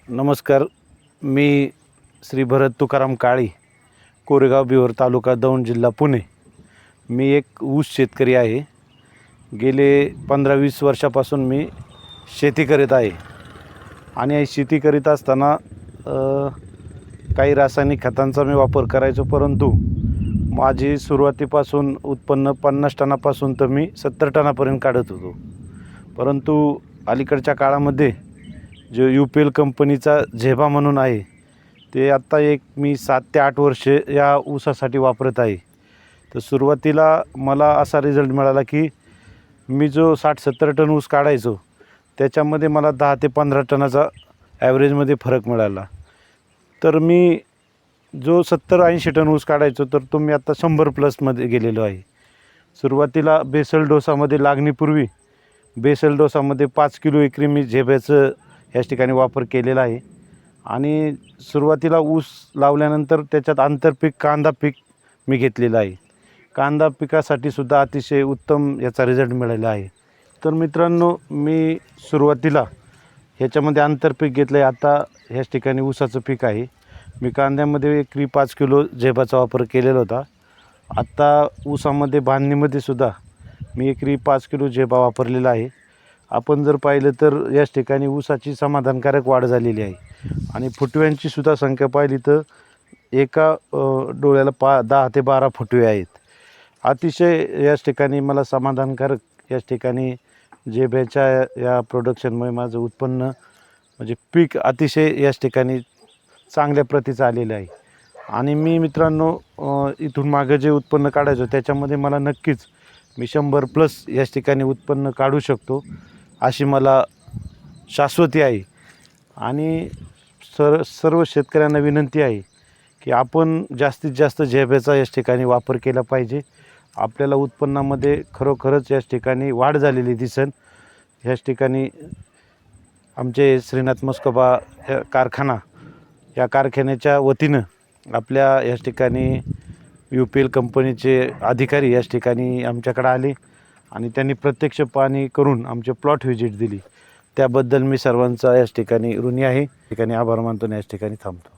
नमस्कार. मी श्री भरत तुकाराम काळी, कोरेगाव बिहोर तालुका दौंड जिल्हा पुणे. मी एक ऊस शेतकरी आहे. गेले 15-20 वर्षापासून मी शेती करीत आहे आणि शेती करीत असताना काही रासायनिक खतांचा मी वापर करायचो, परंतु माझी सुरुवातीपासून उत्पन्न 50 टनापासून तर मी 70 टनापर्यंत काढत होतो. परंतु अलीकडच्या काळामध्ये जो UPL कंपनीचा झेबा म्हणून आहे, ते आत्ता मी 7 ते 8 वर्षे या ऊसासाठी वापरत आहे. तर सुरुवातीला मला असा रिझल्ट मिळाला की मी जो 60-70 टन ऊस काढायचो, त्याच्यामध्ये मला 10 ते 15 टनाचा ॲव्हरेजमध्ये फरक मिळाला. तर मी जो 70-80 टन ऊस काढायचो, तर तो मी आता 100+ गेलेलो आहे. सुरुवातीला बेसल डोसामध्ये लागणीपूर्वी बेसल डोसामध्ये 5 किलो एकरी मी झेब्याचं याच ठिकाणी वापर केलेला आहे. आणि सुरुवातीला ऊस लावल्यानंतर त्याच्यात आंतरपीक कांदा पीक मी घेतलेलं आहे. कांदा पिकासाठी सुद्धा अतिशय उत्तम याचा रिझल्ट मिळाला आहे. तर मित्रांनो, मी सुरुवातीला ह्याच्यामध्ये आंतरपीक घेतलं आहे. आता ह्याच ठिकाणी ऊसाचं पीक आहे. मी कांद्यामध्ये एकरी 5 किलो झेबाचा वापर केलेला होता. आत्ता ऊसामध्ये बांधणीमध्ये सुद्धा मी एकरी 5 किलो झेबा वापरलेला आहे. आपण जर पाहिलं तर याच ठिकाणी ऊसाची समाधानकारक वाढ झालेली आहे आणि फुटव्यांची सुद्धा संख्या पाहिली तर एका डोळ्याला 10 ते 12 फुटवे आहेत. अतिशय याच ठिकाणी मला समाधानकारक याच ठिकाणी झेब्याच्या या प्रोडक्शनमुळे माझं उत्पन्न म्हणजे पीक अतिशय याच ठिकाणी चांगल्या प्रतीचं आलेलं आहे. आणि मी मित्रांनो, इथून मागं जे उत्पन्न काढायचं त्याच्यामध्ये मला नक्कीच मी 100+ याच ठिकाणी उत्पन्न काढू शकतो, अशी मला शाश्वती आहे. आणि सर्व शेतकऱ्यांना विनंती आहे की आपण जास्तीत जास्त झेब्याचा याच ठिकाणी वापर केला पाहिजे. आपल्याला उत्पन्नामध्ये खरोखरच याच ठिकाणी वाढ झालेली दिसेल. ह्याच ठिकाणी आमचे श्रीनाथ मस्कोबा कारखाना, या कारखान्याच्या वतीनं आपल्या याच ठिकाणी UPL कंपनीचे अधिकारी याच ठिकाणी आमच्याकडे आले आणि त्यांनी प्रत्यक्ष पाहणी करून आमचे प्लॉट व्हिजिट दिली. त्याबद्दल मी सर्वांचा याच ठिकाणी ऋणी आहे. ठिकाणी आभार मानतो आणि याच ठिकाणी थांबतो.